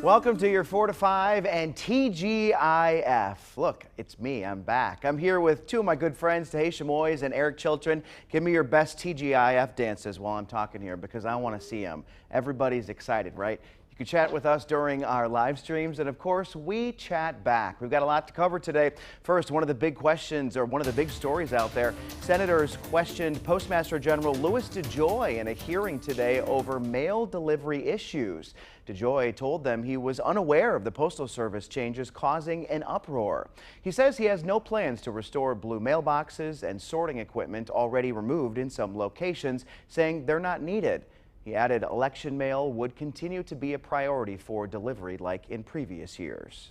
Welcome to your 4 to 5 and TGIF. Look, it's me. I'm back. I'm here with two of my good friends, Tahisha Moyes and Eric Chiltrin. Give me your best TGIF dances while I'm talking here because I want to see them. Everybody's excited, right? You can chat with us during our live streams, and of course, we chat back. We've got a lot to cover today. First, one of the big questions, or one of the big stories out there, senators questioned Postmaster General Louis DeJoy in a hearing today over mail delivery issues. DeJoy told them he was unaware of the Postal Service changes causing an uproar. He says he has no plans to restore blue mailboxes and sorting equipment already removed in some locations, saying they're not needed. He added election mail would continue to be a priority for delivery like in previous years.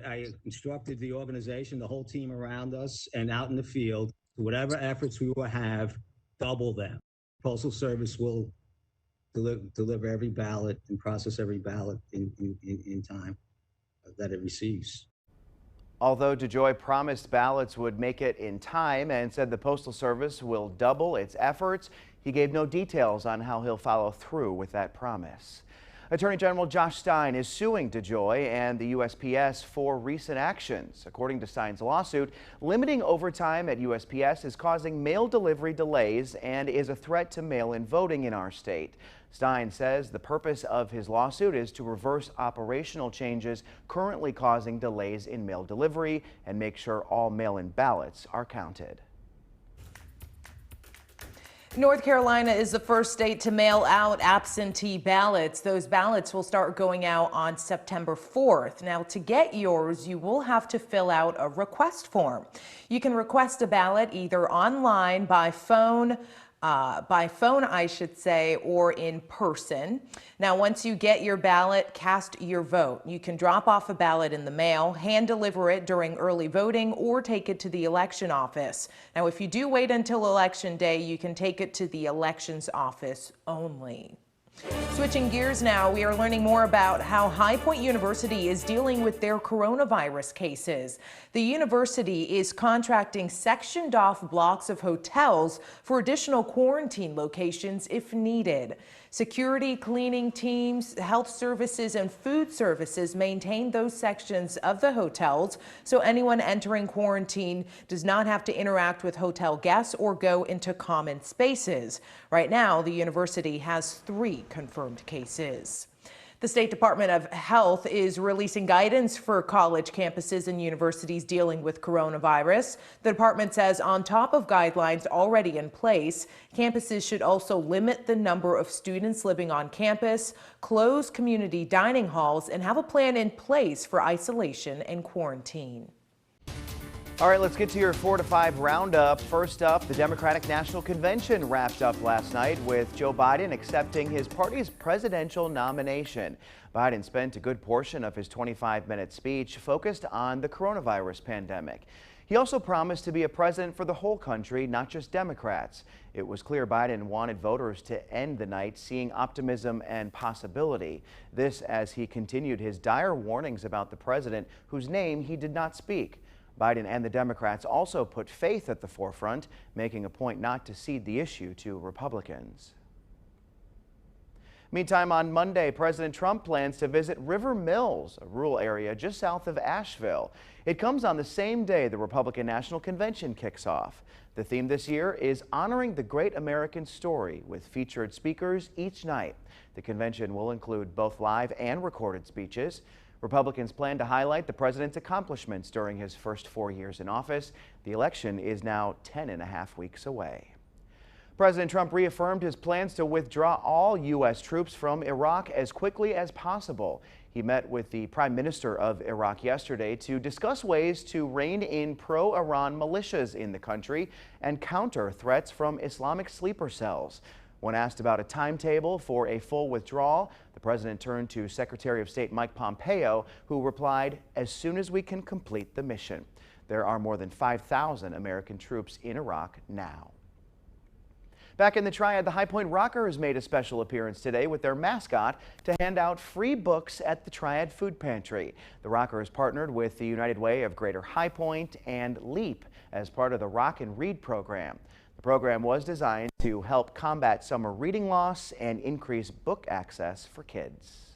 I instructed the organization, the whole team around us and out in the field, whatever efforts we will have, double them. Postal Service will deliver every ballot and process every ballot in time that it receives. Although DeJoy promised ballots would make it in time and said the Postal Service will double its efforts, he gave no details on how he'll follow through with that promise. Attorney General Josh Stein is suing DeJoy and the USPS for recent actions. According to Stein's lawsuit, limiting overtime at USPS is causing mail delivery delays and is a threat to mail-in voting in our state. Stein says the purpose of his lawsuit is to reverse operational changes currently causing delays in mail delivery and make sure all mail-in ballots are counted. North Carolina is the first state to mail out absentee ballots. Those ballots will start going out on September 4th. Now, to get yours, you will have to fill out a request form. You can request a ballot either online, by phone, I should say, or in person. Now, once you get your ballot, cast your vote. You can drop off a ballot in the mail, hand deliver it during early voting, or take it to the election office. Now, if you do wait until Election Day, you can take it to the elections office only. Switching gears now, we are learning more about how High Point University is dealing with their coronavirus cases. The university is contracting sectioned off blocks of hotels for additional quarantine locations if needed. Security, cleaning teams, health services, and food services maintain those sections of the hotels, so anyone entering quarantine does not have to interact with hotel guests or go into common spaces. Right now, the university has 3 confirmed cases. The State Department of Health is releasing guidance for college campuses and universities dealing with coronavirus. The department says on top of guidelines already in place, campuses should also limit the number of students living on campus, close community dining halls, and have a plan in place for isolation and quarantine. All right, let's get to your 4 to 5 roundup. First up, the Democratic National Convention wrapped up last night with Joe Biden accepting his party's presidential nomination. Biden spent a good portion of his 25-minute speech focused on the coronavirus pandemic. He also promised to be a president for the whole country, not just Democrats. It was clear Biden wanted voters to end the night seeing optimism and possibility. This as he continued his dire warnings about the president, whose name he did not speak. Biden and the Democrats also put faith at the forefront, making a point not to cede the issue to Republicans. Meantime, on Monday, President Trump plans to visit River Mills, a rural area just south of Asheville. It comes on the same day the Republican National Convention kicks off. The theme this year is honoring the great American story with featured speakers each night. The convention will include both live and recorded speeches. Republicans plan to highlight the president's accomplishments during his first 4 years in office. The election is now 10.5 weeks away. President Trump reaffirmed his plans to withdraw all U.S. troops from Iraq as quickly as possible. He met with the Prime Minister of Iraq yesterday to discuss ways to rein in pro-Iran militias in the country and counter threats from Islamic sleeper cells. When asked about a timetable for a full withdrawal, the president turned to Secretary of State Mike Pompeo, who replied, "As soon as we can complete the mission." There are more than 5,000 American troops in Iraq now. Back in the Triad, the High Point Rockers made a special appearance today with their mascot to hand out free books at the Triad Food Pantry. The Rockers partnered with the United Way of Greater High Point and LEAP as part of the Rock and Read program. The program was designed to help combat summer reading loss and increase book access for kids.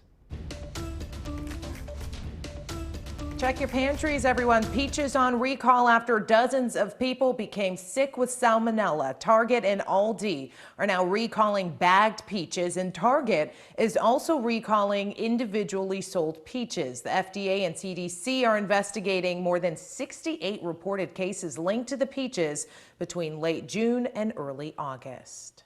Check your pantries, everyone. Peaches on recall after dozens of people became sick with salmonella. Target and Aldi are now recalling bagged peaches, and Target is also recalling individually sold peaches. The FDA and CDC are investigating more than 68 reported cases linked to the peaches between late June and early August.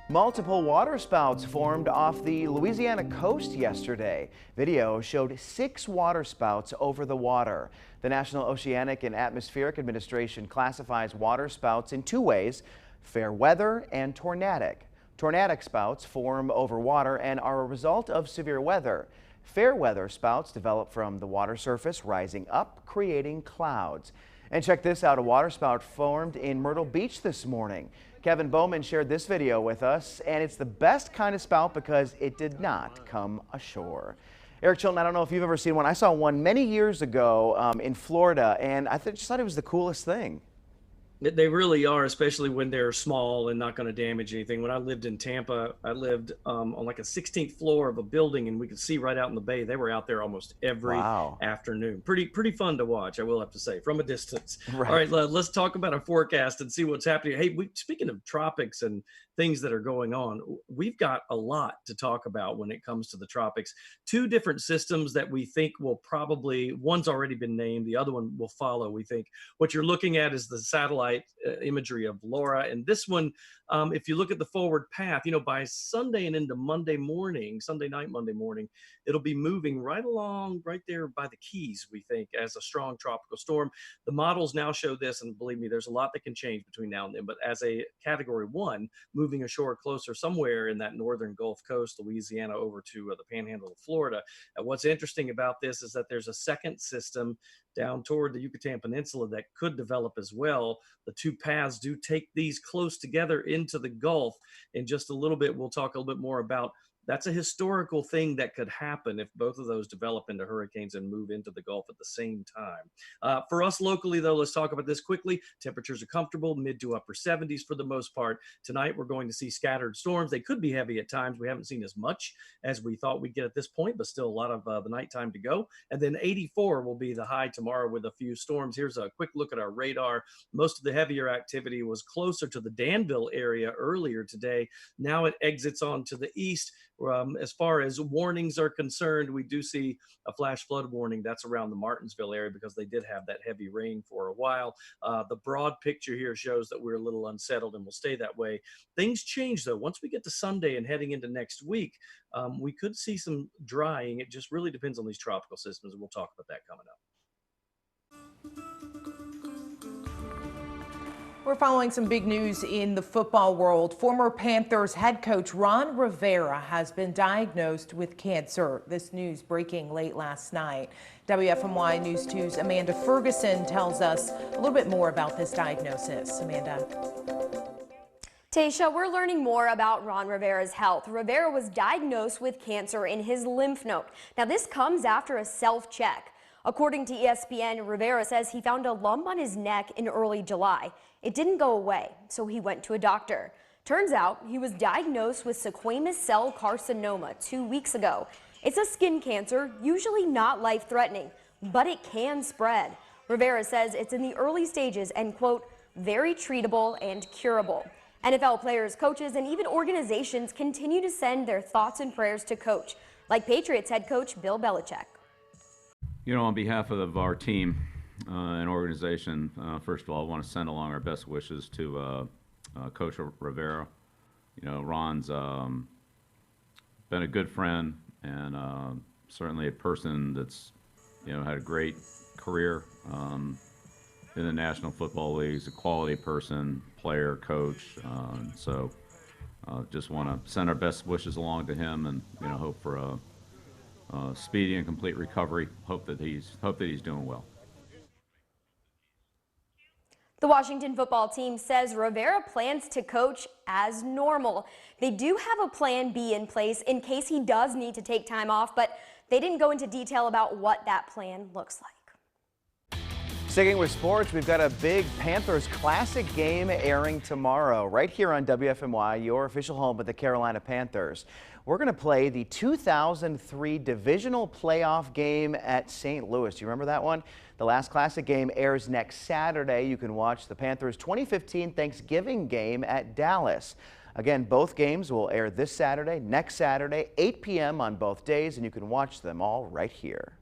Multiple waterspouts formed off the Louisiana coast yesterday. Video showed 6 waterspouts over the water. The National Oceanic and Atmospheric Administration classifies waterspouts in 2 ways: fair weather and tornadic. Tornadic spouts form over water and are a result of severe weather. Fair weather spouts develop from the water surface rising up, creating clouds. And check this out, a waterspout formed in Myrtle Beach this morning. Kevin Bowman shared this video with us, and it's the best kind of spout because it did not come ashore. Eric Chilton, I don't know if you've ever seen one. I saw one many years ago in Florida, and I just thought it was the coolest thing. They really are, especially when they're small and not going to damage anything. When I lived in Tampa, I lived on like a 16th floor of a building, and we could see right out in the bay. They were out there almost every afternoon. Pretty fun to watch, I will have to say, from a distance. Right. All right, let's talk about our forecast and see what's happening. Hey, speaking of tropics and things that are going on, we've got a lot to talk about when it comes to the tropics. 2 different systems that we think will probably, one's already been named, the other one will follow, we think. What you're looking at is the satellite imagery of Laura, and this one, if you look at the forward path, by Sunday and into Monday night, Monday morning, it'll be moving right along right there by the Keys, we think, as a strong tropical storm. The models now show this, and believe me, there's a lot that can change between now and then, but as a category 1, moving ashore closer somewhere in that northern Gulf Coast, Louisiana, over to the panhandle of Florida. And what's interesting about this is that there's a second system down toward the Yucatan Peninsula that could develop as well. The 2 paths do take these close together into the Gulf. In just a little bit, we'll talk a little bit more about that's a historical thing that could happen if both of those develop into hurricanes and move into the Gulf at the same time. For us locally, though, let's talk about this quickly. Temperatures are comfortable, mid to upper 70s for the most part. Tonight, we're going to see scattered storms. They could be heavy at times. We haven't seen as much as we thought we'd get at this point, but still a lot of the nighttime to go. And then 84 will be the high tomorrow with a few storms. Here's a quick look at our radar. Most of the heavier activity was closer to the Danville area earlier today. Now it exits on to the east. As far as warnings are concerned, we do see a flash flood warning. That's around the Martinsville area because they did have that heavy rain for a while. The broad picture here shows that we're a little unsettled and will stay that way. Things change, though. Once we get to Sunday and heading into next week, we could see some drying. It just really depends on these tropical systems, and we'll talk about that coming up. We're following some big news in the football world. Former Panthers head coach Ron Rivera has been diagnosed with cancer. This news breaking late last night. WFMY News 2's Amanda Ferguson tells us a little bit more about this diagnosis. Amanda. Tasha, we're learning more about Ron Rivera's health. Rivera was diagnosed with cancer in his lymph node. Now, this comes after a self-check. According to ESPN, Rivera says he found a lump on his neck in early July. It didn't go away, so he went to a doctor. Turns out he was diagnosed with squamous cell carcinoma 2 weeks ago. It's a skin cancer, usually not life-threatening, but it can spread. Rivera says it's in the early stages and, quote, very treatable and curable. NFL players, coaches, and even organizations continue to send their thoughts and prayers to Coach, like Patriots head coach Bill Belichick. On behalf of our team and organization, first of all, I want to send along our best wishes to Coach Rivera. Ron's been a good friend and certainly a person that's, had a great career in the National Football League. He's a quality person, player, coach. So just want to send our best wishes along to him and, hope for a speedy and complete recovery. Hope that he's doing well. The Washington football team says Rivera plans to coach as normal. They do have a plan B in place in case he does need to take time off, but they didn't go into detail about what that plan looks like. Sticking with sports, we've got a big Panthers Classic game airing tomorrow right here on WFMY, your official home of the Carolina Panthers. We're going to play the 2003 divisional playoff game at St. Louis. Do you remember that one? The last Classic game airs next Saturday. You can watch the Panthers 2015 Thanksgiving game at Dallas. Again, both games will air this Saturday, next Saturday, 8 p.m. on both days, and you can watch them all right here.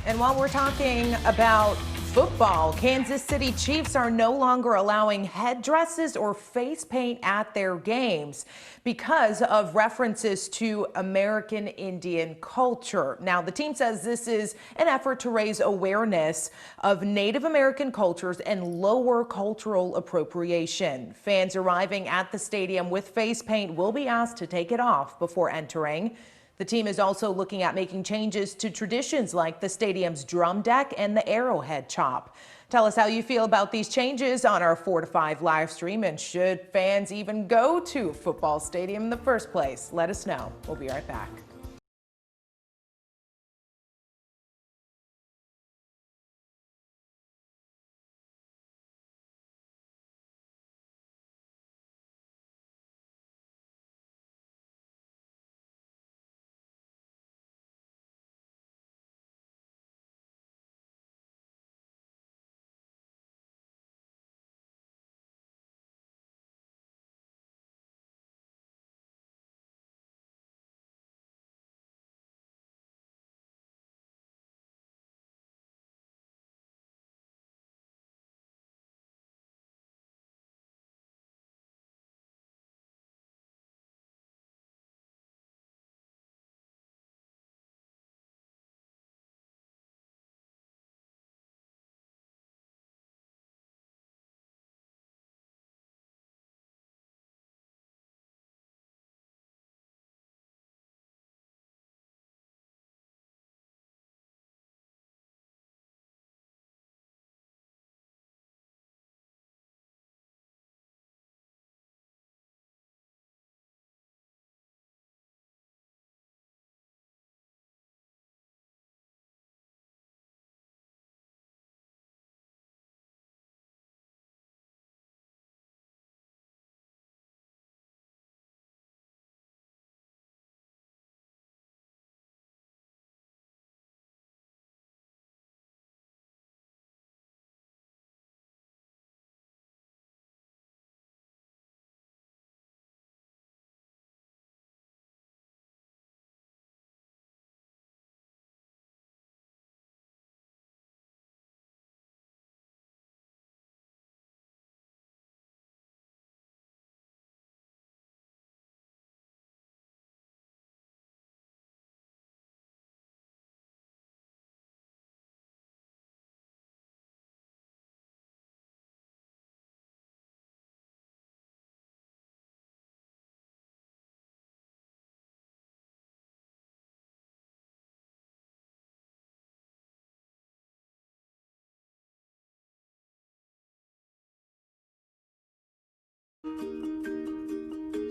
And while we're talking about football, Kansas City Chiefs are no longer allowing headdresses or face paint at their games because of references to American Indian culture. Now, the team says this is an effort to raise awareness of Native American cultures and lower cultural appropriation. Fans arriving at the stadium with face paint will be asked to take it off before entering. The team is also looking at making changes to traditions like the stadium's drum deck and the arrowhead chop. Tell us how you feel about these changes on our 4 to 5 live stream, and should fans even go to a football stadium in the first place? Let us know. We'll be right back.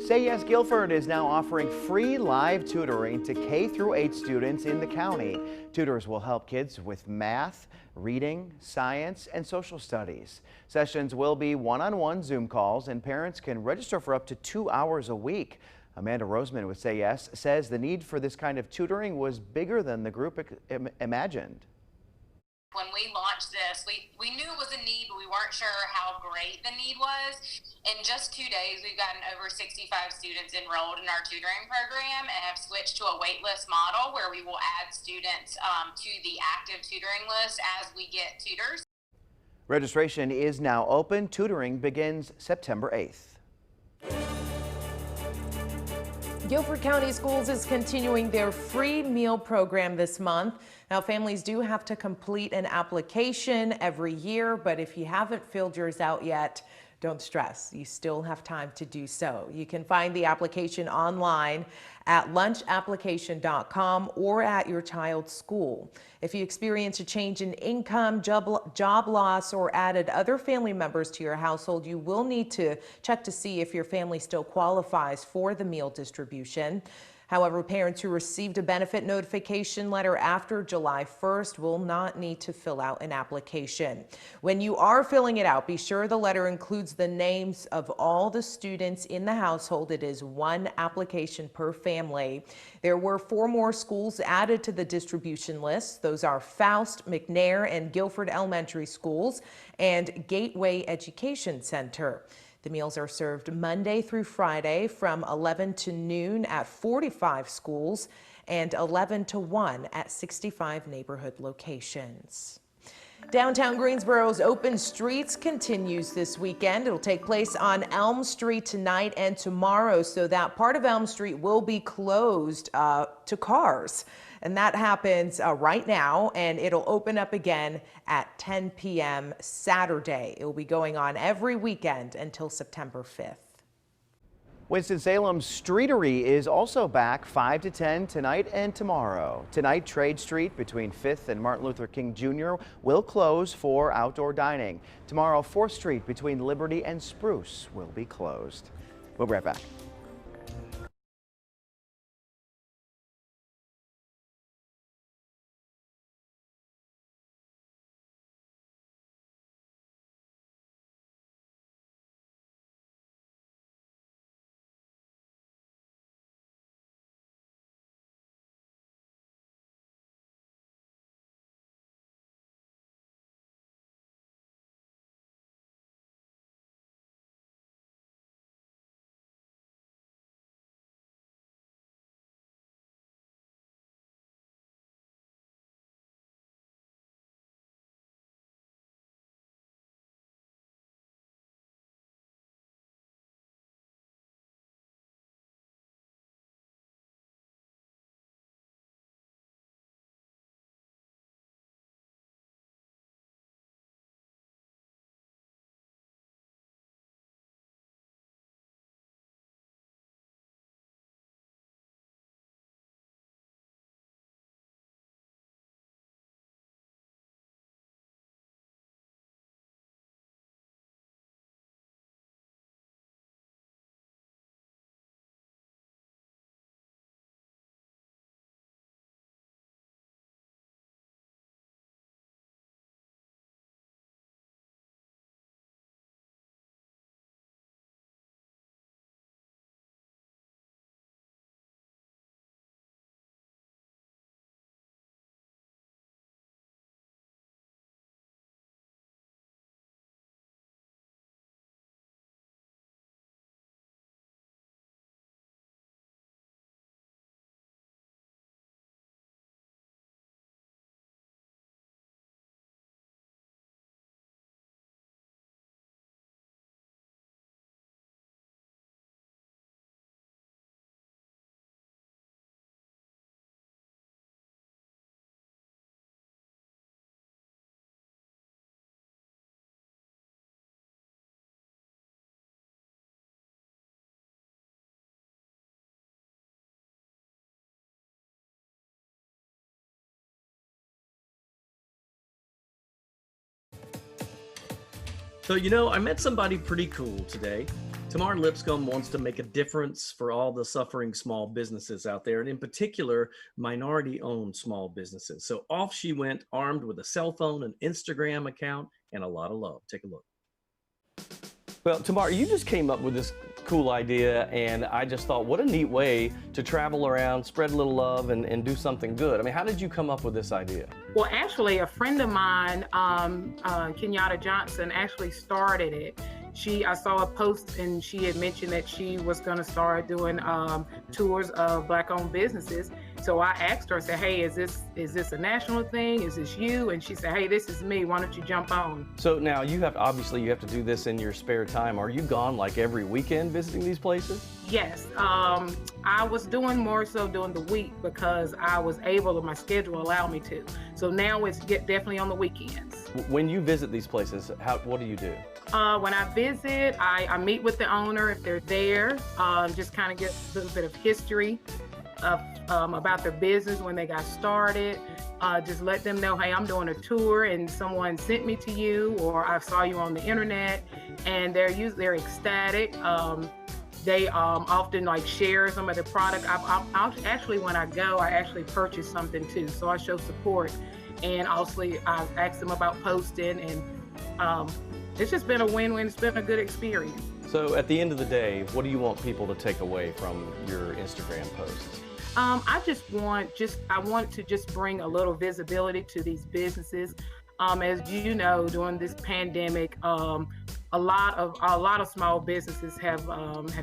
Say Yes Guilford is now offering free live tutoring to K through 8 students in the county. Tutors will help kids with math, reading, science, and social studies. Sessions will be one-on-one Zoom calls, and parents can register for up to 2 hours a week. Amanda Roseman with Say Yes says the need for this kind of tutoring was bigger than the group imagined. When we launched this, we knew it was a need, but we weren't sure how great the need was. In just 2 days, we've gotten over 65 students enrolled in our tutoring program and have switched to a waitlist model where we will add students to the active tutoring list as we get tutors. Registration is now open. Tutoring begins September 8th. Guilford County Schools is continuing their free meal program this month. Now, families do have to complete an application every year, but if you haven't filled yours out yet, don't stress. You still have time to do so. You can find the application online at lunchapplication.com or at your child's school. If you experience a change in income, job loss, or added other family members to your household, you will need to check to see if your family still qualifies for the meal distribution. However, parents who received a benefit notification letter after July 1st will not need to fill out an application. When you are filling it out, be sure the letter includes the names of all the students in the household. It is one application per family. There were 4 more schools added to the distribution list. Those are Faust, McNair, and Guilford Elementary Schools and Gateway Education Center. The meals are served Monday through Friday from 11 to noon at 45 schools and 11 to 1 at 65 neighborhood locations. Downtown Greensboro's Open Streets continues this weekend. It'll take place on Elm Street tonight and tomorrow, so that part of Elm Street will be closed to cars. And that happens right now, and it'll open up again at 10 p.m. Saturday. It will be going on every weekend until September 5th. Winston-Salem's Streetery is also back 5 to 10 tonight and tomorrow. Tonight, Trade Street between 5th and Martin Luther King Jr. will close for outdoor dining. Tomorrow, 4th Street between Liberty and Spruce will be closed. We'll be right back. So, you know, I met somebody pretty cool today. Tamar Lipscomb wants to make a difference for all the suffering small businesses out there, and in particular, minority-owned small businesses. So off she went, armed with a cell phone, an Instagram account, and a lot of love. Take a look. Well, Tamar, you just came up with this cool idea, and I just thought, what a neat way to travel around, spread a little love, and do something good. I mean, how did you come up with this idea? Well, actually, a friend of mine, Kenyatta Johnson, actually started it. I saw a post, and she had mentioned that she was going to start doing tours of Black-owned businesses. So I asked her, I said, hey, is this a national thing? Is this you? And she said, hey, this is me. Why don't you jump on? So now obviously you have to do this in your spare time. Are you gone like every weekend visiting these places? Yes, I was doing more so during the week because I was able to, my schedule allowed me to. So now it's definitely on the weekends. When you visit these places, what do you do? When I visit, I meet with the owner if they're there, just kind of get a little bit of history of about their business when they got started. Just let them know, hey, I'm doing a tour and someone sent me to you, or I saw you on the internet, and they're ecstatic. They often like share some of the product. I'll actually, when I go, I actually purchase something too. So I show support, and also I ask them about posting, and it's just been a win-win. It's been a good experience. So at the end of the day, what do you want people to take away from your Instagram posts? I want to just bring a little visibility to these businesses. As you know, during this pandemic, a lot of small businesses have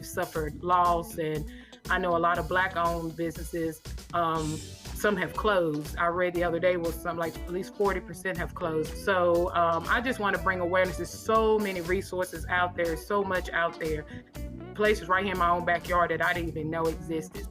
suffered loss, and I know a lot of Black-owned businesses. Some have closed. I read the other day was something like at least 40% have closed. So I just want to bring awareness. There's so many resources out there, so much out there. Places right here in my own backyard that I didn't even know existed.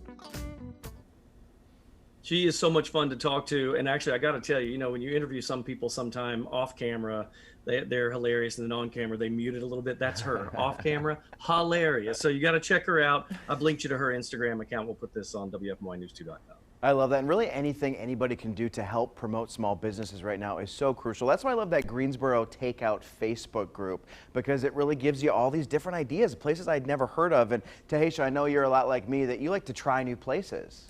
She is so much fun to talk to. And actually, I got to tell you, when you interview some people sometime off camera, they're hilarious. And then on camera, they mute it a little bit. That's her. Off camera, hilarious. So you got to check her out. I've linked you to her Instagram account. We'll put this on WFMYnews2.com. I love that. And really anything anybody can do to help promote small businesses right now is so crucial. That's why I love that Greensboro Takeout Facebook group, because it really gives you all these different ideas, places I'd never heard of. And Tahisha, I know you're a lot like me, that you like to try new places.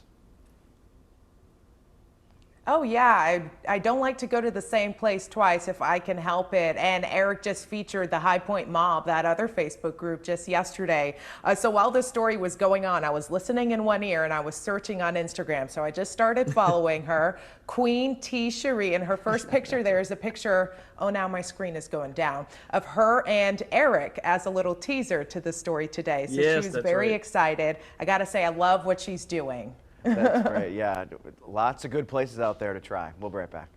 Oh yeah, I don't like to go to the same place twice if I can help it. And Eric just featured the High Point Mob, that other Facebook group, just yesterday. So while this story was going on, I was listening in one ear and I was searching on Instagram. So I just started following her, Queen T. Cherie, and her first picture there is a picture, oh now my screen is going down, of her and Eric as a little teaser to the story today. So yes, she was very excited. I gotta say, I love what she's doing. That's great. Yeah, lots of good places out there to try. We'll be right back.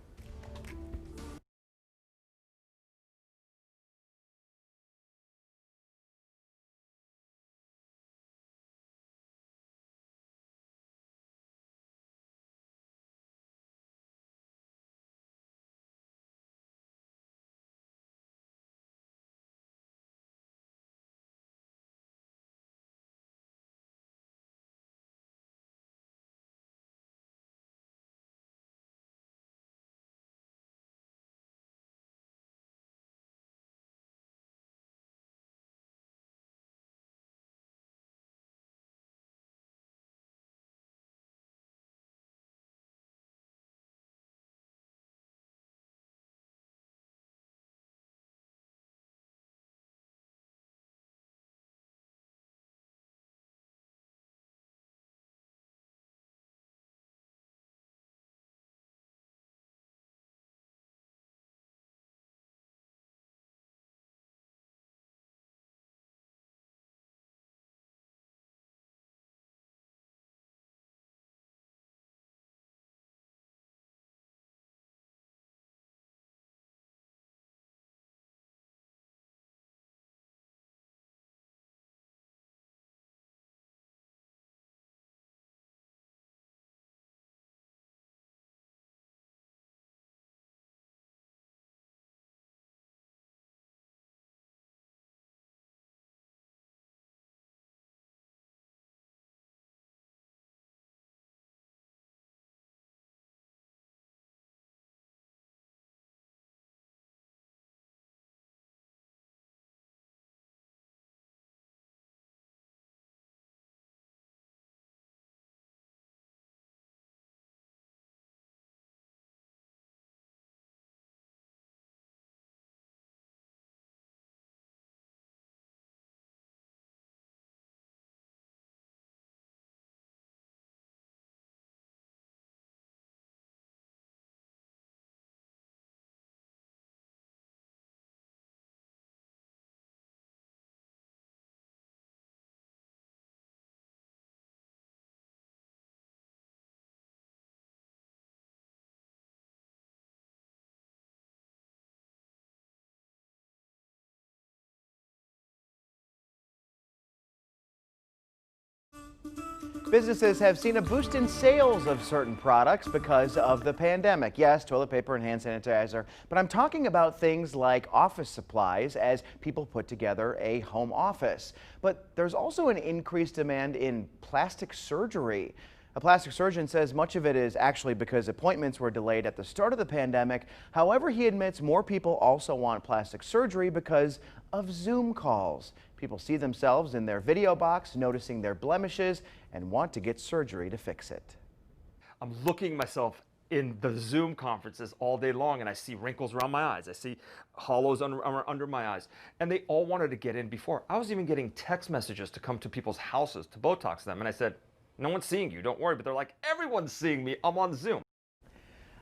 Businesses have seen a boost in sales of certain products because of the pandemic. Yes, toilet paper and hand sanitizer, but I'm talking about things like office supplies as people put together a home office. But there's also an increased demand in plastic surgery. A plastic surgeon says much of it is actually because appointments were delayed at the start of the pandemic. However, he admits more people also want plastic surgery because of Zoom calls. People see themselves in their video box, noticing their blemishes, and want to get surgery to fix it. I'm looking at myself in the Zoom conferences all day long, and I see wrinkles around my eyes. I see hollows under my eyes. And they all wanted to get in before. I was even getting text messages to come to people's houses to Botox them. And I said, no one's seeing you, don't worry. But they're like, everyone's seeing me, I'm on Zoom.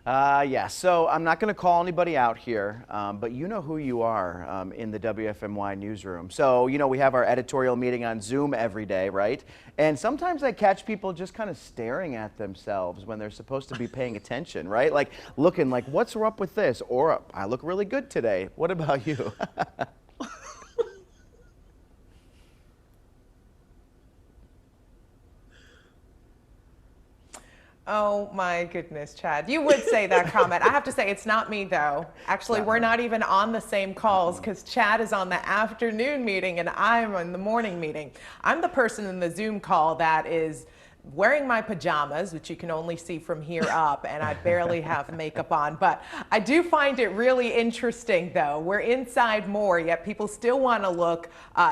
Yeah, so I'm not going to call anybody out here, but you know who you are in the WFMY newsroom. So, you know, we have our editorial meeting on Zoom every day, right? And sometimes I catch people just kind of staring at themselves when they're supposed to be paying attention, right? Like looking like, what's up with this? Or I look really good today. What about you? Oh my goodness, Chad. You would say that comment. I have to say it's not me though. Actually, we're not even on the same calls because Chad is on the afternoon meeting and I'm on the morning meeting. I'm the person in the Zoom call that is wearing my pajamas, which you can only see from here up, and I barely have makeup on. But I do find it really interesting though. We're inside more, yet people still want to look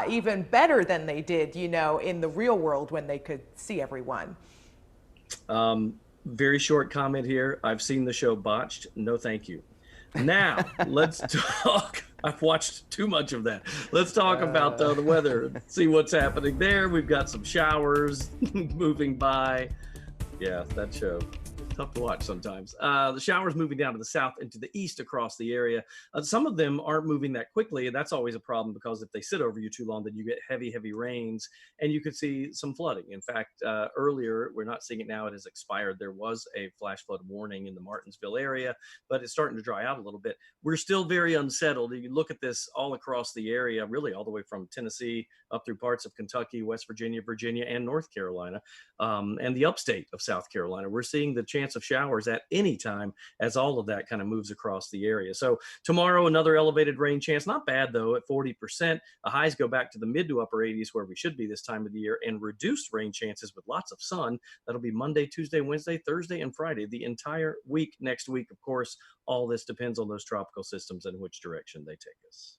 even better than they did, you know, in the real world when they could see everyone. Very short comment here. I've seen the show Botched. No, thank you. Now, let's talk. I've watched too much of that. Let's talk about the weather. See what's happening there. We've got some showers moving by. Yeah, that show. Tough to watch sometimes. The showers moving down to the south and to the east across the area. Some of them aren't moving that quickly, and that's always a problem because if they sit over you too long, then you get heavy rains, and you could see some flooding. In fact, earlier, we're not seeing it now, it has expired. There was a flash flood warning in the Martinsville area, but it's starting to dry out a little bit. We're still very unsettled. You look at this all across the area, really all the way from Tennessee up through parts of Kentucky, West Virginia, and North Carolina, and the upstate of South Carolina. We're seeing the chance of showers at any time as all of that kind of moves across the area. So tomorrow, another elevated rain chance. Not bad though, at 40%. The highs go back to the mid to upper 80s where we should be this time of the year, and reduced rain chances with lots of sun. That'll be Monday, Tuesday, Wednesday, Thursday, and Friday, the entire week. Next week, of course, all this depends on those tropical systems and which direction they take us.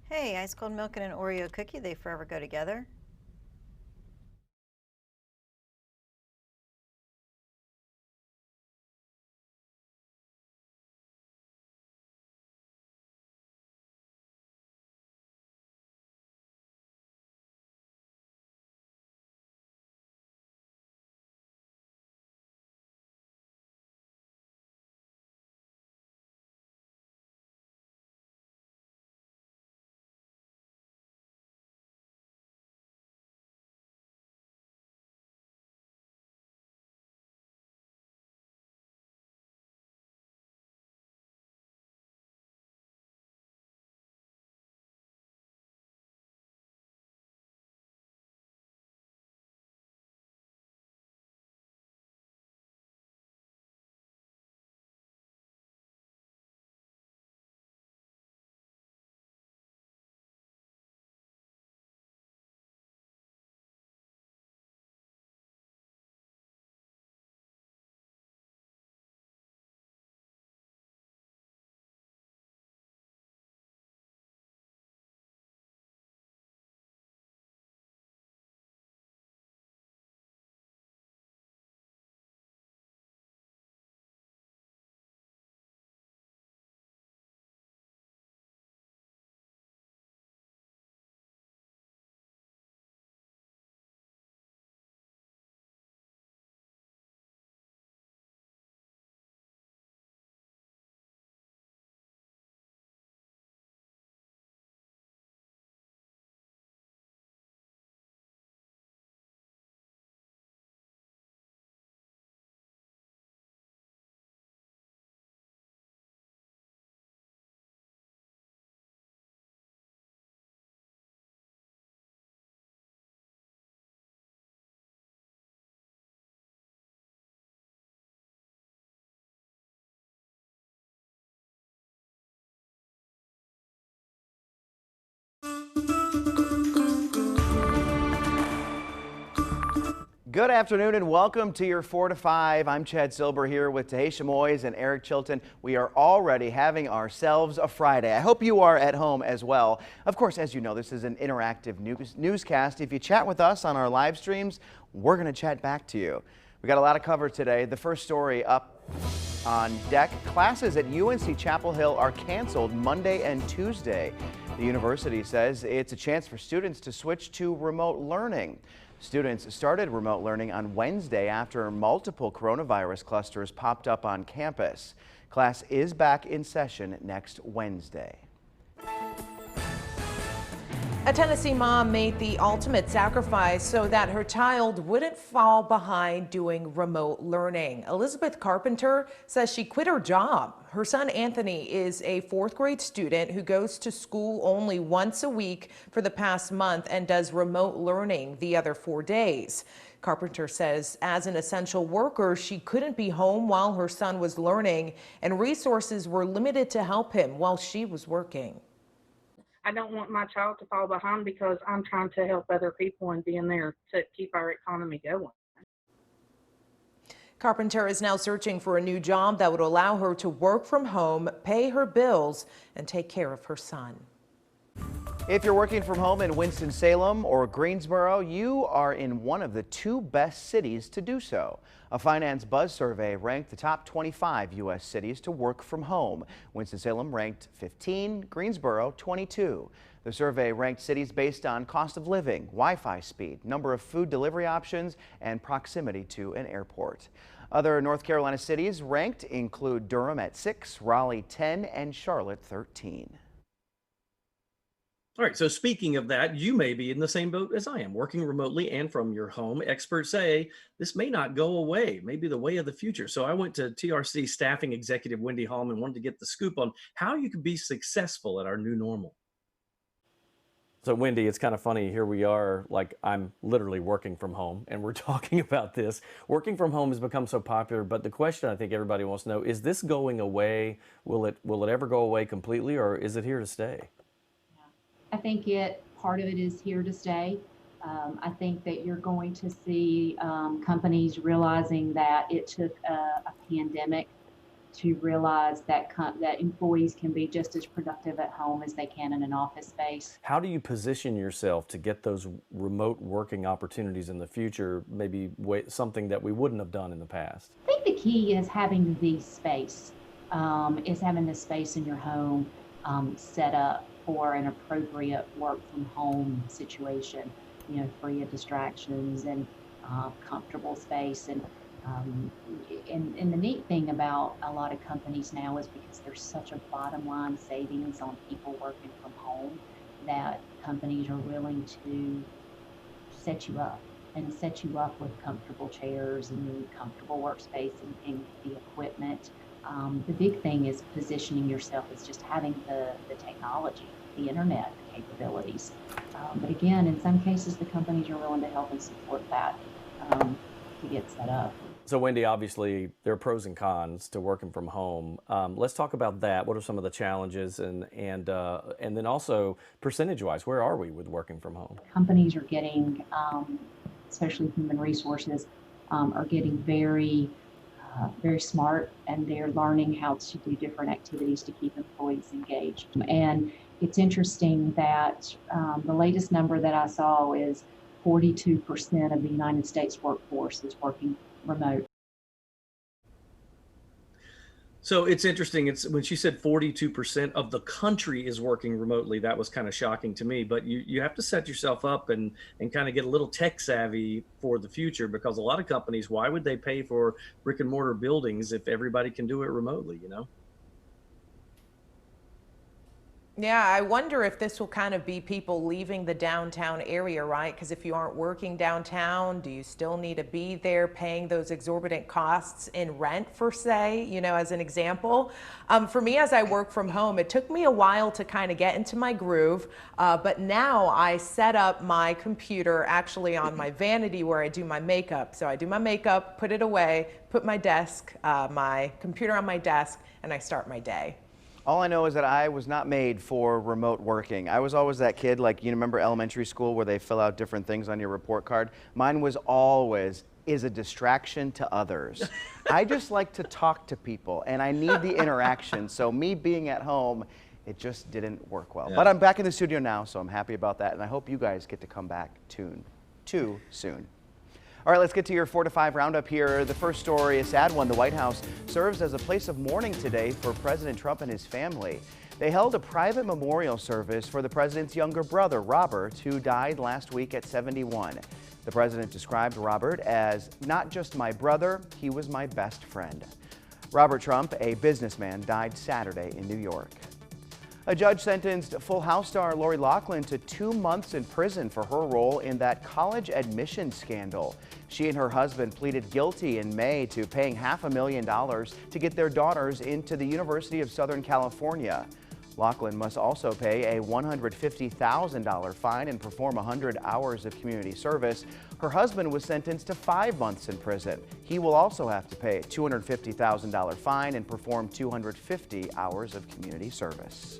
Hey, ice cold milk and an Oreo cookie, they forever go together. Good afternoon and welcome to your 4 to 5. I'm Chad Silber here with Tahisha Moyes and Eric Chilton. We are already having ourselves a Friday. I hope you are at home as well. Of course, as you know, this is an interactive newscast. If you chat with us on our live streams, we're going to chat back to you. We got a lot of cover today. The first story up on deck, classes at UNC Chapel Hill are canceled Monday and Tuesday. The university says it's a chance for students to switch to remote learning. Students started remote learning on Wednesday after multiple coronavirus clusters popped up on campus. Class is back in session next Wednesday. A Tennessee mom made the ultimate sacrifice so that her child wouldn't fall behind doing remote learning. Elizabeth Carpenter says she quit her job. Her son Anthony is a 4th grade student who goes to school only once a week for the past month and does remote learning the other 4 days. Carpenter says as an essential worker, she couldn't be home while her son was learning, and resources were limited to help him while she was working. I don't want my child to fall behind because I'm trying to help other people and being there to keep our economy going. Carpenter is now searching for a new job that would allow her to work from home, pay her bills, and take care of her son. If you're working from home in Winston-Salem or Greensboro, you are in one of the 2 best cities to do so. A Finance Buzz survey ranked the top 25 U.S. cities to work from home. Winston-Salem ranked 15, Greensboro 22. The survey ranked cities based on cost of living, Wi-Fi speed, number of food delivery options, and proximity to an airport. Other North Carolina cities ranked include Durham at 6, Raleigh 10, and Charlotte 13. All right, so speaking of that, you may be in the same boat as I am, working remotely and from your home. Experts say this may not go away, maybe the way of the future. So I went to TRC staffing executive Wendy Hallman, wanted to get the scoop on how you can be successful at our new normal. So Wendy, it's kind of funny, here we are, like I'm literally working from home and we're talking about this. Working from home has become so popular, but the question I think everybody wants to know, is this going away? Will it ever go away completely, or is it here to stay? I think part of it is here to stay. I think that you're going to see companies realizing that it took a pandemic to realize that employees can be just as productive at home as they can in an office space. How do you position yourself to get those remote working opportunities in the future, maybe something that we wouldn't have done in the past? I think the key is having the space, in your home set up for an appropriate work from home situation, free of distractions and comfortable space. And the neat thing about a lot of companies now is because there's such a bottom line savings on people working from home that companies are willing to set you up with comfortable chairs and the comfortable workspace and the equipment. The big thing is positioning yourself as just having the technology, the internet capabilities. But again, in some cases, the companies are willing to help and support that to get set up. So Wendy, obviously there are pros and cons to working from home. Let's talk about that. What are some of the challenges, and then also percentage-wise, where are we with working from home? Companies are getting, especially human resources, are getting very smart, and they're learning how to do different activities to keep employees engaged. And it's interesting that the latest number that I saw is 42% of the United States workforce is working remote. So it's interesting. It's when she said 42% of the country is working remotely, that was kind of shocking to me. But you have to set yourself up and kind of get a little tech savvy for the future, because a lot of companies, why would they pay for brick and mortar buildings if everybody can do it remotely, Yeah, I wonder if this will kind of be people leaving the downtown area, right? Because if you aren't working downtown, do you still need to be there paying those exorbitant costs in rent, for say, as an example? For me, as I work from home, it took me a while to kind of get into my groove, but now I set up my computer actually on my vanity where I do my makeup. So I do my makeup, put it away, put my computer on my desk, and I start my day. All I know is that I was not made for remote working. I was always that kid, like, you remember elementary school where they fill out different things on your report card? Mine was always, is a distraction to others. I just like to talk to people and I need the interaction. So me being at home, it just didn't work well. Yeah. But I'm back in the studio now, so I'm happy about that. And I hope you guys get to come back too soon. All right, let's get to your 4 to 5 roundup here. The first story, a sad one. The White House serves as a place of mourning today for President Trump and his family. They held a private memorial service for the president's younger brother, Robert, who died last week at 71. The president described Robert as not just my brother, he was my best friend. Robert Trump, a businessman, died Saturday in New York. A judge sentenced Full House star Lori Loughlin to 2 months in prison for her role in that college admission scandal. She and her husband pleaded guilty in May to paying $500,000 to get their daughters into the University of Southern California. Loughlin must also pay a $150,000 fine and perform 100 hours of community service. Her husband was sentenced to 5 months in prison. He will also have to pay a $250,000 fine and perform 250 hours of community service.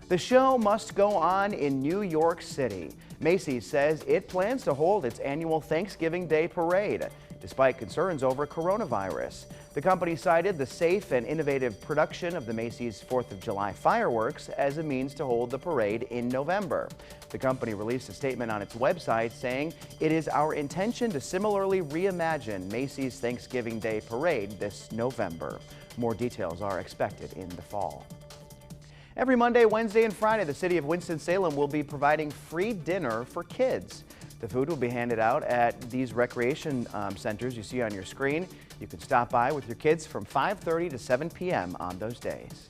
The show must go on in New York City. Macy's says it plans to hold its annual Thanksgiving Day parade, despite concerns over coronavirus. The company cited the safe and innovative production of the Macy's 4th of July fireworks as a means to hold the parade in November. The company released a statement on its website saying, "It is our intention to similarly reimagine Macy's Thanksgiving Day parade this November." More details are expected in the fall. Every Monday, Wednesday, and Friday, the city of Winston-Salem will be providing free dinner for kids. The food will be handed out at these recreation centers you see on your screen. You can stop by with your kids from 5:30 to 7 p.m. on those days.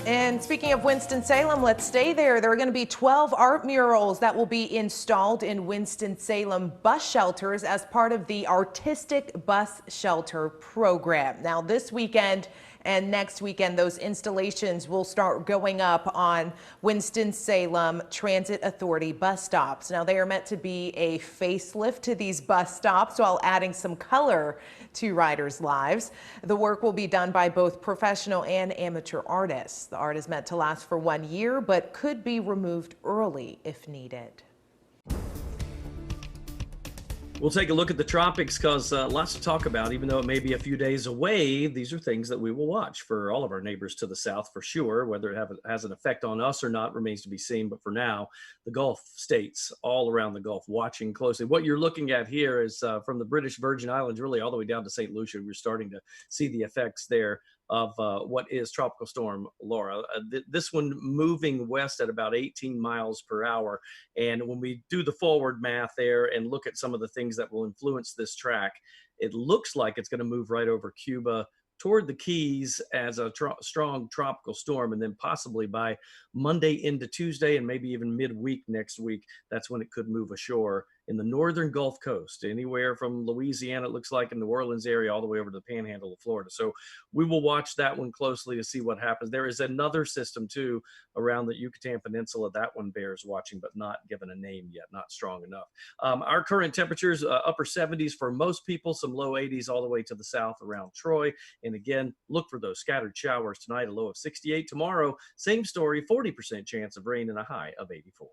And speaking of Winston-Salem, let's stay there. There are going to be 12 art murals that will be installed in Winston-Salem bus shelters as part of the Artistic Bus Shelter program. Now, this weekend and next weekend, those installations will start going up on Winston-Salem Transit Authority bus stops. Now, they are meant to be a facelift to these bus stops while adding some color to riders' lives. The work will be done by both professional and amateur artists. The art is meant to last for 1 year, but could be removed early if needed. We'll take a look at the tropics because lots to talk about. Even though it may be a few days away, these are things that we will watch for all of our neighbors to the south for sure. Whether it has an effect on us or not remains to be seen. But for now, the Gulf states all around the Gulf watching closely. What you're looking at here is from the British Virgin Islands, really all the way down to St. Lucia. We're starting to see the effects there of what is Tropical Storm Laura. This one moving west at about 18 miles per hour. And when we do the forward math there and look at some of the things that will influence this track, it looks like it's going to move right over Cuba toward the Keys as a strong tropical storm, and then possibly by Monday into Tuesday and maybe even midweek next week, that's when it could move ashore in the northern Gulf Coast, anywhere from Louisiana, it looks like, in the New Orleans area, all the way over to the panhandle of Florida. So we will watch that one closely to see what happens. There is another system, too, around the Yucatan Peninsula. That one bears watching, but not given a name yet, not strong enough. Our current temperatures, upper 70s for most people, some low 80s all the way to the south around Troy. And again, look for those scattered showers tonight, a low of 68. Tomorrow, same story, 40% chance of rain and a high of 84.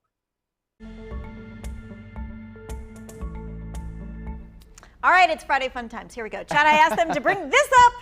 All right, it's Friday Fun Times. Here we go. Chad, I asked them to bring this up,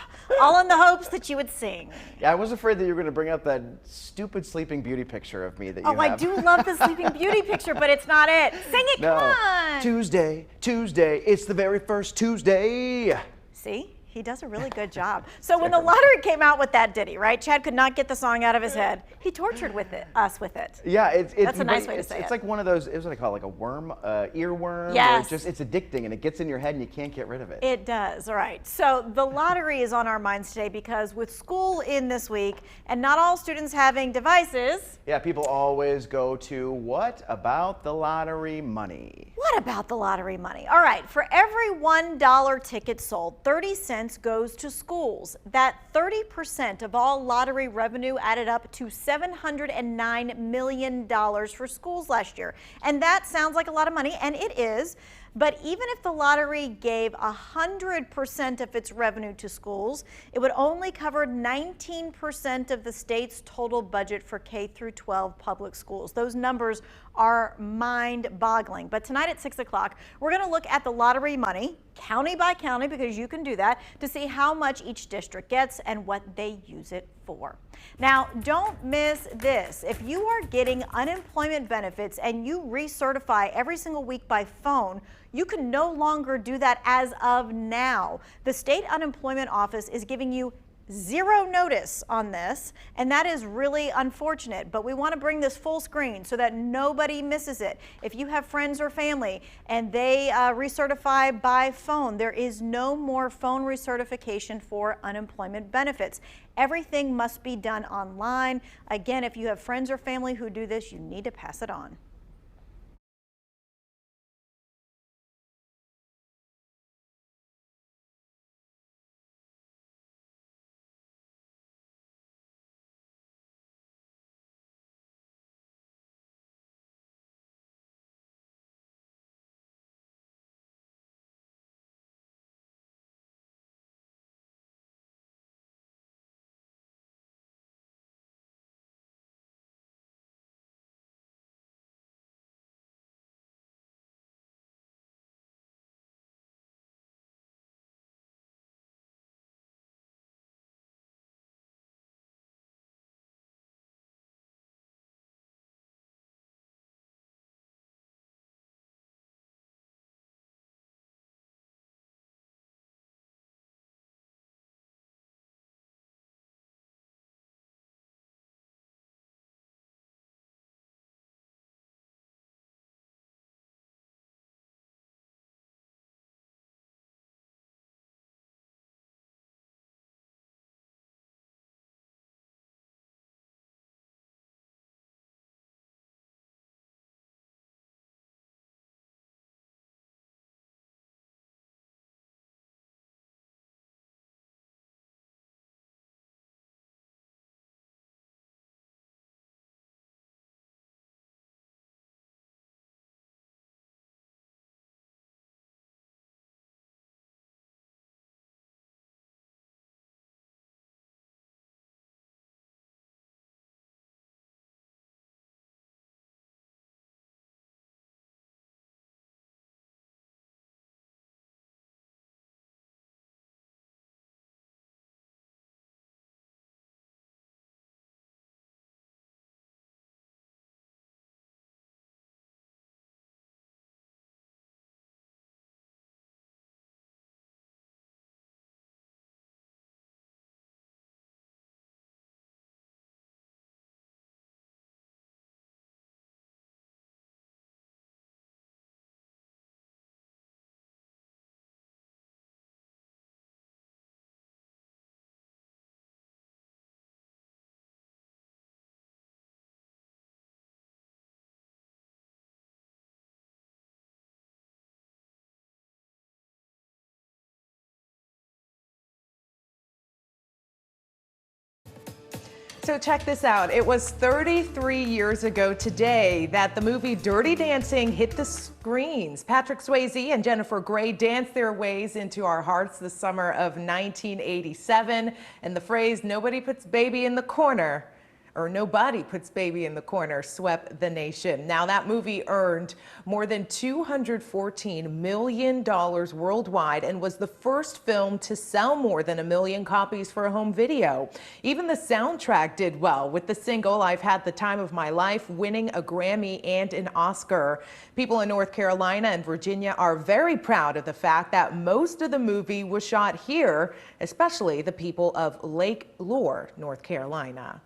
all in the hopes that you would sing. Yeah, I was afraid that you were going to bring up that stupid Sleeping Beauty picture of me that you have. Oh, I do love the Sleeping Beauty picture, but it's not it. Sing it, no. Come on. Tuesday, it's the very first Tuesday. See? He does a really good job. So when the lottery came out with that ditty, right? Chad could not get the song out of his head. He tortured us with it. Yeah, that's a nice way to say it. It's like one of those. It was what I call like a worm, earworm. Yes. It's addicting and it gets in your head and you can't get rid of it. It does. All right. So the lottery is on our minds today because with school in this week and not all students having devices. Yeah, people always go to what about the lottery money? What about the lottery money? All right. For every $1 ticket sold, 30 cents goes to schools. That 30% of all lottery revenue added up to $709 million for schools last year. And that sounds like a lot of money, and it is. But even if the lottery gave 100% of its revenue to schools, it would only cover 19% of the state's total budget for K through 12 public schools. Those numbers are mind-boggling. But tonight at 6 o'clock, we're going to look at the lottery money, county by county, because you can do that, to see how much each district gets and what they use it for. Now, don't miss this. If you are getting unemployment benefits and you recertify every single week by phone, you can no longer do that as of now. The state unemployment office is giving you zero notice on this, and that is really unfortunate, but we want to bring this full screen so that nobody misses it. If you have friends or family and they recertify by phone, there is no more phone recertification for unemployment benefits. Everything must be done online. Again, if you have friends or family who do this, you need to pass it on. So check this out. It was 33 years ago today that the movie Dirty Dancing hit the screens. Patrick Swayze and Jennifer Grey danced their ways into our hearts the summer of 1987. And the phrase, nobody puts baby in the corner, or nobody puts baby in the corner, swept the nation. Now that movie earned more than $214 million worldwide and was the first film to sell more than 1 million copies for a home video. Even the soundtrack did well, with the single I've Had the Time of My Life winning a Grammy and an Oscar. People in North Carolina and Virginia are very proud of the fact that most of the movie was shot here, especially the people of Lake Lure, North Carolina.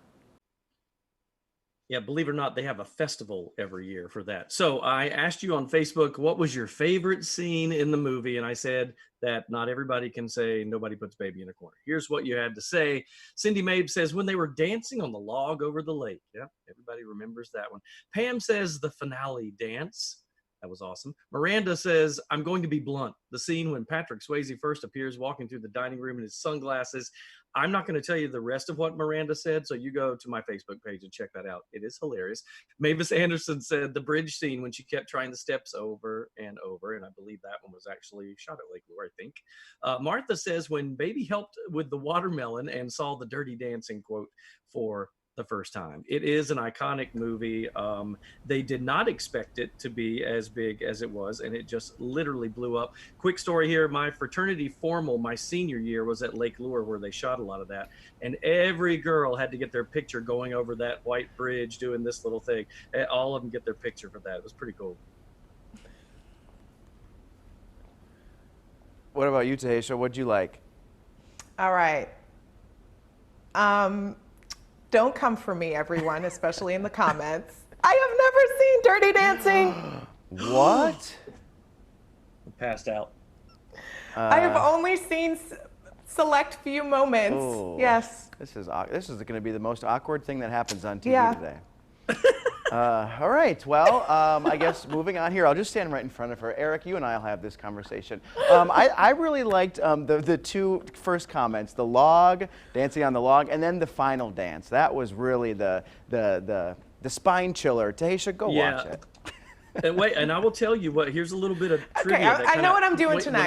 Yeah, believe it or not, they have a festival every year for that. So I asked you on Facebook, what was your favorite scene in the movie? And I said that not everybody can say nobody puts baby in a corner. Here's what you had to say. Cindy Mabe says when they were dancing on the log over the lake. Yep, everybody remembers that one. Pam says the finale dance. That was awesome. Miranda says, I'm going to be blunt. The scene when Patrick Swayze first appears walking through the dining room in his sunglasses. I'm not going to tell you the rest of what Miranda said, so you go to my Facebook page and check that out. It is hilarious. Mavis Anderson said the bridge scene when she kept trying the steps over and over, and I believe that one was actually shot at Lake Lure, I think. Martha says when Baby helped with the watermelon and saw the Dirty Dancing quote for the first time. It is an iconic movie. They did not expect it to be as big as it was, and it just literally blew up. Quick story here, my fraternity formal my senior year was at Lake Lure where they shot a lot of that, and every girl had to get their picture going over that white bridge doing this little thing. All of them get their picture for that. It was pretty cool. What about you, Tahisha? What'd you like? All right. Don't come for me, everyone, especially in the comments. I have never seen Dirty Dancing. What? Passed out. I have only seen select few moments. Oh, yes. This is going to be the most awkward thing that happens on TV today. All right. Well, I guess moving on here, I'll just stand right in front of her. Eric, you and I'll have this conversation. I really liked the two first comments, the log, dancing on the log, and then the final dance. That was really the spine chiller. Tahisha, go watch it. And wait, and I will tell you what. Here's a little bit of trivia. Okay, I know what I'm doing tonight.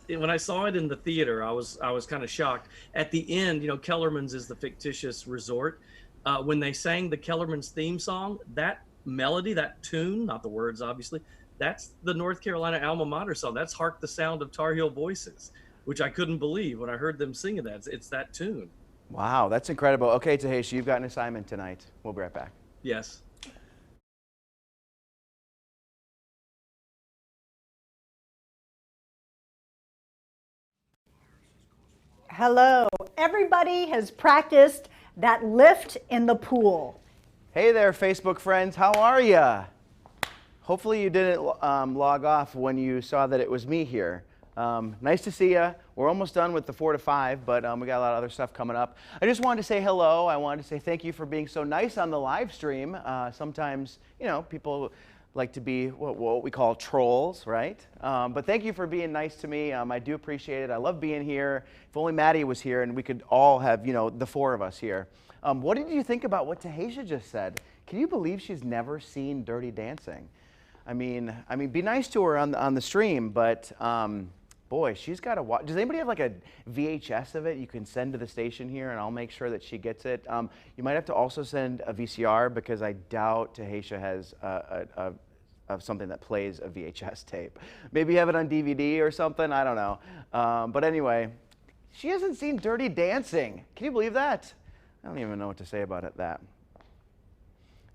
When I saw it in the theater, I was kind of shocked. At the end, Kellerman's is the fictitious resort. When they sang the Kellerman's theme song, that melody, that tune, not the words obviously, that's the North Carolina alma mater song. That's Hark the Sound of Tar Heel Voices, which I couldn't believe when I heard them singing that. It's that tune. Wow, that's incredible. Okay, Tahisha, you've got an assignment tonight. We'll be right back. Yes. Hello. Everybody has practiced that lift in the pool. Hey there, Facebook friends. How are ya? Hopefully you didn't log off when you saw that it was me here. Nice to see ya. We're almost done with the 4 to 5, but we got a lot of other stuff coming up. I just wanted to say hello. I wanted to say thank you for being so nice on the live stream. Sometimes, people like to be what we call trolls, right? But thank you for being nice to me. I do appreciate it. I love being here. If only Maddie was here and we could all have, the 4 of us here. What did you think about what Tahisha just said? Can you believe she's never seen Dirty Dancing? I mean, be nice to her on the stream, but boy, she's got to watch. Does anybody have like a VHS of it you can send to the station here, and I'll make sure that she gets it? You might have to also send a VCR because I doubt Tahisha has something that plays a VHS tape. Maybe you have it on DVD or something. I don't know. But anyway, she hasn't seen Dirty Dancing. Can you believe that? I don't even know what to say about that.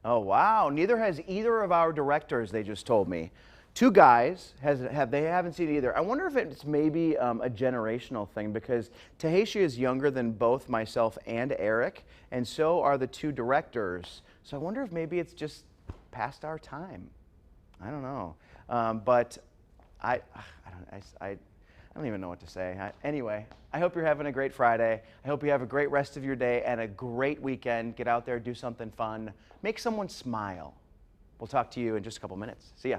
Oh, wow. Neither has either of our directors, they just told me. 2 guys, they haven't seen it either. I wonder if it's maybe a generational thing because Tahisha is younger than both myself and Eric, and so are the 2 directors. So I wonder if maybe it's just past our time. I don't know. But I don't even know what to say. Anyway, I hope you're having a great Friday. I hope you have a great rest of your day and a great weekend. Get out there, do something fun. Make someone smile. We'll talk to you in just a couple minutes. See ya.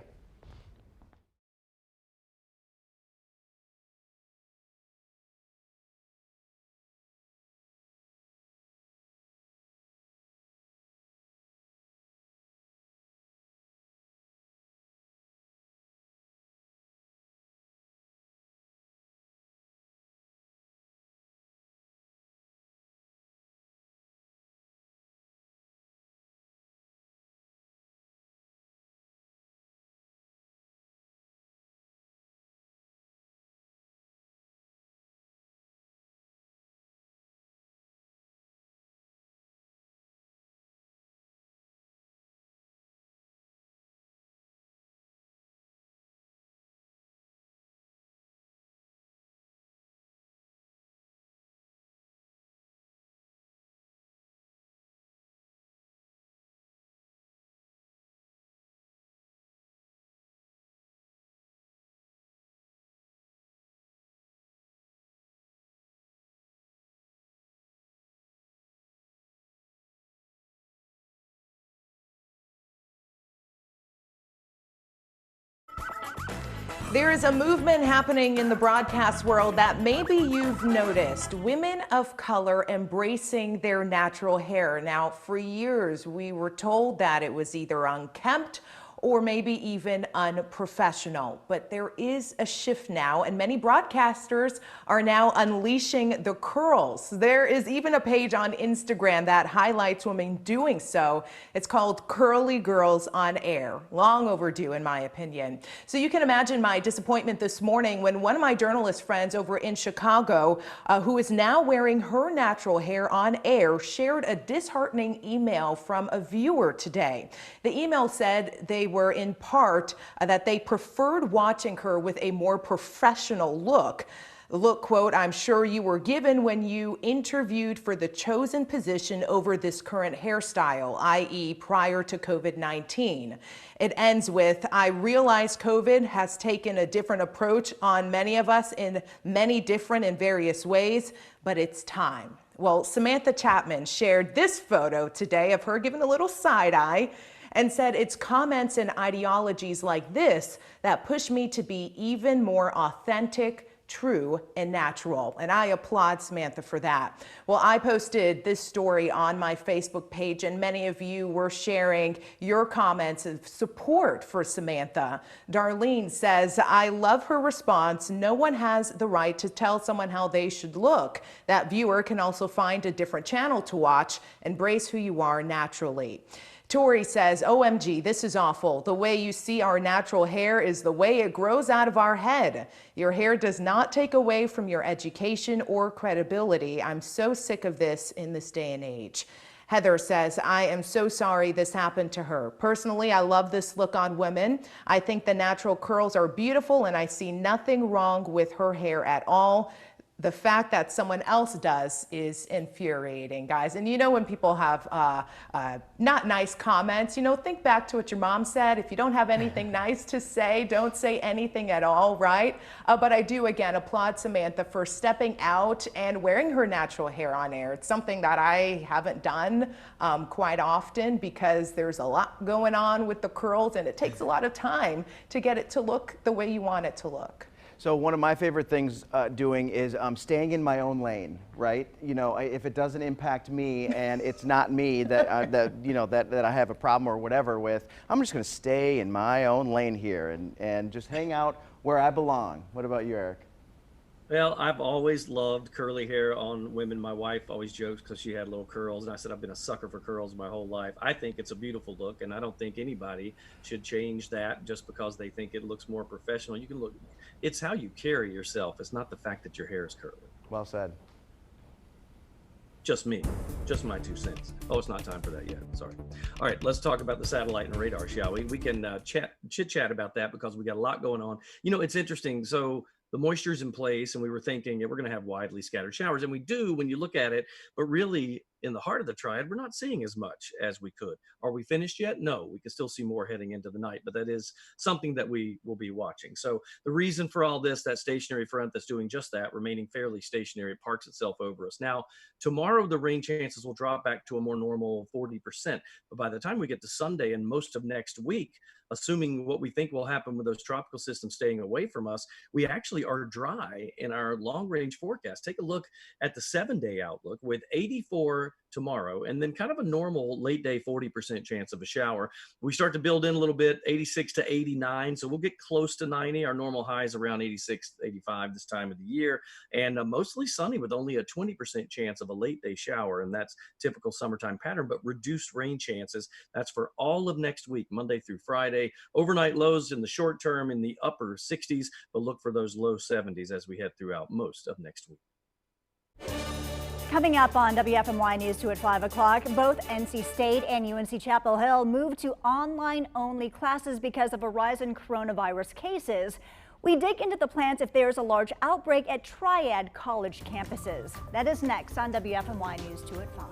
There is a movement happening in the broadcast world that maybe you've noticed. Women of color embracing their natural hair. Now, for years, we were told that it was either unkempt or maybe even unprofessional. But there is a shift now, and many broadcasters are now unleashing the curls. There is even a page on Instagram that highlights women doing so. It's called Curly Girls on Air. Long overdue, in my opinion. So you can imagine my disappointment this morning when one of my journalist friends over in Chicago, who is now wearing her natural hair on air, shared a disheartening email from a viewer today. The email said they were in part that they preferred watching her with a more professional look. The look, quote, I'm sure you were given when you interviewed for the chosen position over this current hairstyle, i.e. prior to COVID-19. It ends with, I realize COVID has taken a different approach on many of us in many different and various ways, but it's time. Well, Samantha Chapman shared this photo today of her giving a little side eye and said it's comments and ideologies like this that push me to be even more authentic, true, and natural. And I applaud Samantha for that. Well, I posted this story on my Facebook page, and many of you were sharing your comments of support for Samantha. Darlene says, I love her response. No one has the right to tell someone how they should look. That viewer can also find a different channel to watch. Embrace who you are naturally. Tori says, OMG, this is awful. The way you see our natural hair is the way it grows out of our head. Your hair does not take away from your education or credibility. I'm so sick of this in this day and age. Heather says, I am so sorry this happened to her. Personally, I love this look on women. I think the natural curls are beautiful and I see nothing wrong with her hair at all. The fact that someone else does is infuriating, guys. And you know, when people have not nice comments, you know, think back to what your mom said. If you don't have anything nice to say, don't say anything at all, right? But I do, again, applaud Samantha for stepping out and wearing her natural hair on air. It's something that I haven't done quite often because there's a lot going on with the curls and it takes a lot of time to get it to look the way you want it to look. So one of my favorite things doing is staying in my own lane, right? You know, if it doesn't impact me and it's not me that I have a problem or whatever with, I'm just going to stay in my own lane here and just hang out where I belong. What about you, Eric? Well, I've always loved curly hair on women. My wife always jokes because she had little curls, and I said I've been a sucker for curls my whole life. I think it's a beautiful look, and I don't think anybody should change that just because they think it looks more professional. You can look, it's how you carry yourself. It's not the fact that your hair is curly. Well said. Just me, just my 2 cents. Oh, it's not time for that yet. Sorry. All right, let's talk about the satellite and radar, shall we? We can chit chat about that because we got a lot going on. You know, it's interesting. So the moisture's in place and we were thinking, yeah, we're going to have widely scattered showers, and we do when you look at it, but really in the heart of the triad, we're not seeing as much as we could. Are we finished yet? No, we can still see more heading into the night, but that is something that we will be watching. So the reason for all this, that stationary front that's doing just that, remaining fairly stationary, parks itself over us. Now, tomorrow, the rain chances will drop back to a more normal 40%, but by the time we get to Sunday and most of next week, assuming what we think will happen with those tropical systems staying away from us, we actually are dry in our long range forecast. Take a look at the 7-day outlook with 84 tomorrow and then kind of a normal late day 40% chance of a shower. We start to build in a little bit, 86 to 89, so we'll get close to 90. Our normal high is around 86, 85 this time of the year, and mostly sunny with only a 20% chance of a late day shower, and that's typical summertime pattern, but reduced rain chances. That's for all of next week, Monday through Friday. Overnight lows in the short term in the upper 60s, but look for those low 70s as we head throughout most of next week. Coming up on WFMY News 2 at 5 o'clock, both NC State and UNC Chapel Hill moved to online-only classes because of a rise in coronavirus cases. We dig into the plans if there's a large outbreak at Triad college campuses. That is next on WFMY News 2 at 5.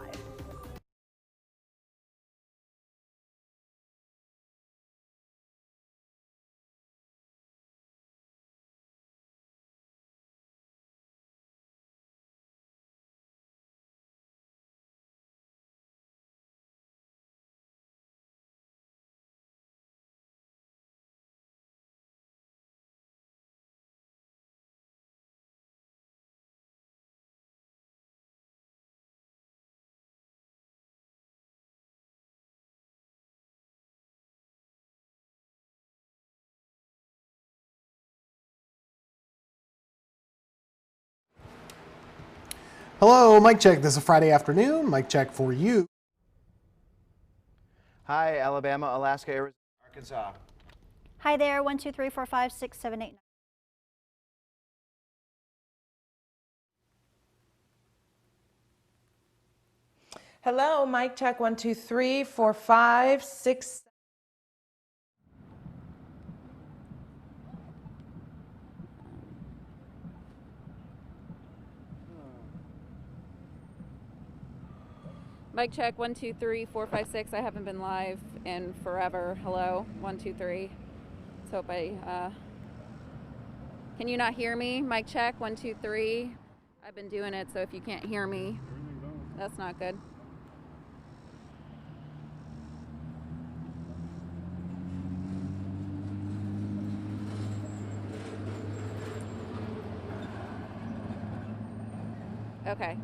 Hello, mic check. This is Friday afternoon. Mic check for you. Hi, Alabama, Alaska, Arizona, Arkansas. Hi there, 1, 2, 3, 4, 5, 6, 7, 8, 9. Hello, mic check 1, 2, 3, 4, 5, 6. Mic check 1, 2, 3, 4, 5, 6. I haven't been live in forever. Hello, 1, 2, 3. Let's hope can you not hear me? Mic check 1, 2, 3. I've been doing it, so if you can't hear me, that's not good. Okay.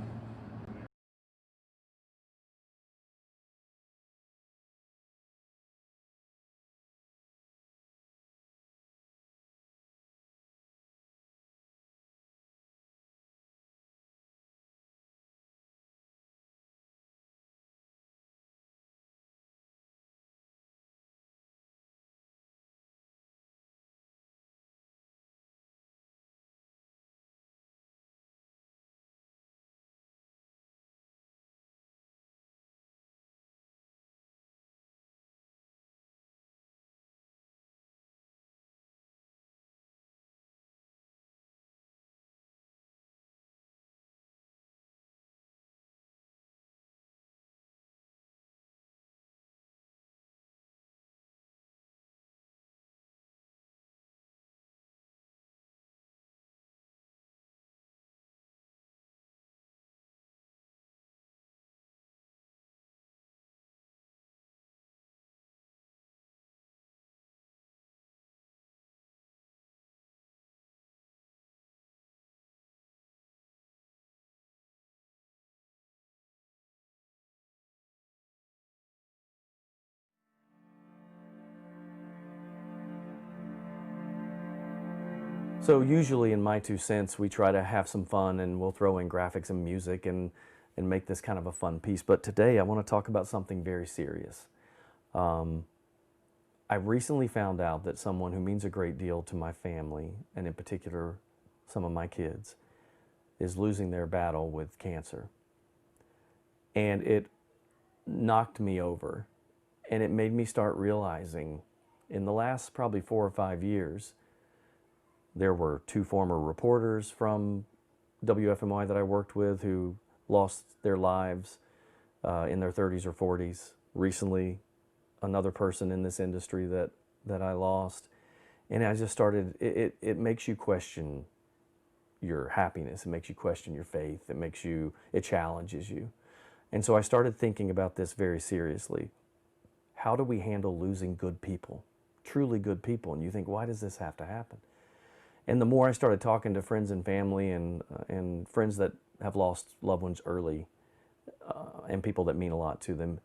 So usually in my 2 cents, we try to have some fun and we'll throw in graphics and music and make this kind of a fun piece. But today I want to talk about something very serious. I recently found out that someone who means a great deal to my family, and in particular some of my kids, is losing their battle with cancer. And it knocked me over. And it made me start realizing in the last probably 4 or 5 years, there were 2 former reporters from WFMY that I worked with who lost their lives in their 30s or 40s. Recently, another person in this industry that I lost. And I just started, it makes you question your happiness. It makes you question your faith. It challenges you. And so I started thinking about this very seriously. How do we handle losing good people, truly good people? And you think, why does this have to happen? And the more I started talking to friends and family and friends that have lost loved ones early and people that mean a lot to them,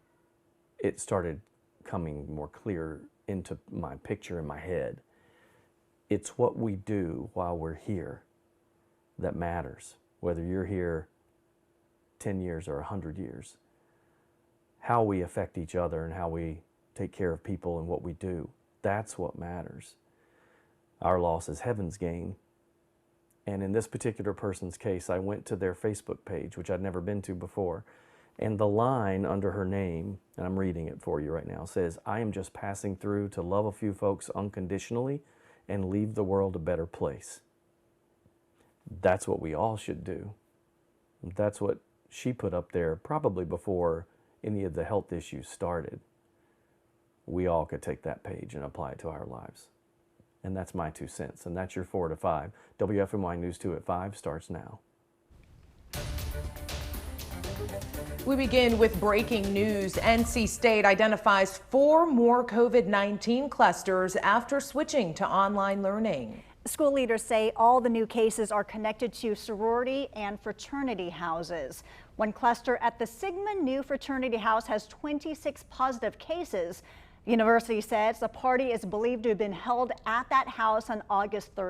it started coming more clear into my picture in my head. It's what we do while we're here that matters, whether you're here 10 years or 100 years. How we affect each other and how we take care of people and what we do, that's what matters. Our loss is heaven's gain. And in this particular person's case, I went to their Facebook page, which I'd never been to before, and the line under her name, and I'm reading it for you right now, says, "I am just passing through to love a few folks unconditionally and leave the world a better place." That's what we all should do. That's what she put up there probably before any of the health issues started. We all could take that page and apply it to our lives. And that's my 2 cents. And that's your 4 to 5. WFMY News 2 at 5 starts now. We begin with breaking news. NC State identifies 4 more COVID-19 clusters after switching to online learning. School leaders say all the new cases are connected to sorority and fraternity houses. One cluster at the Sigma Nu fraternity house has 26 positive cases. The university says the party is believed to have been held at that house on August 13th.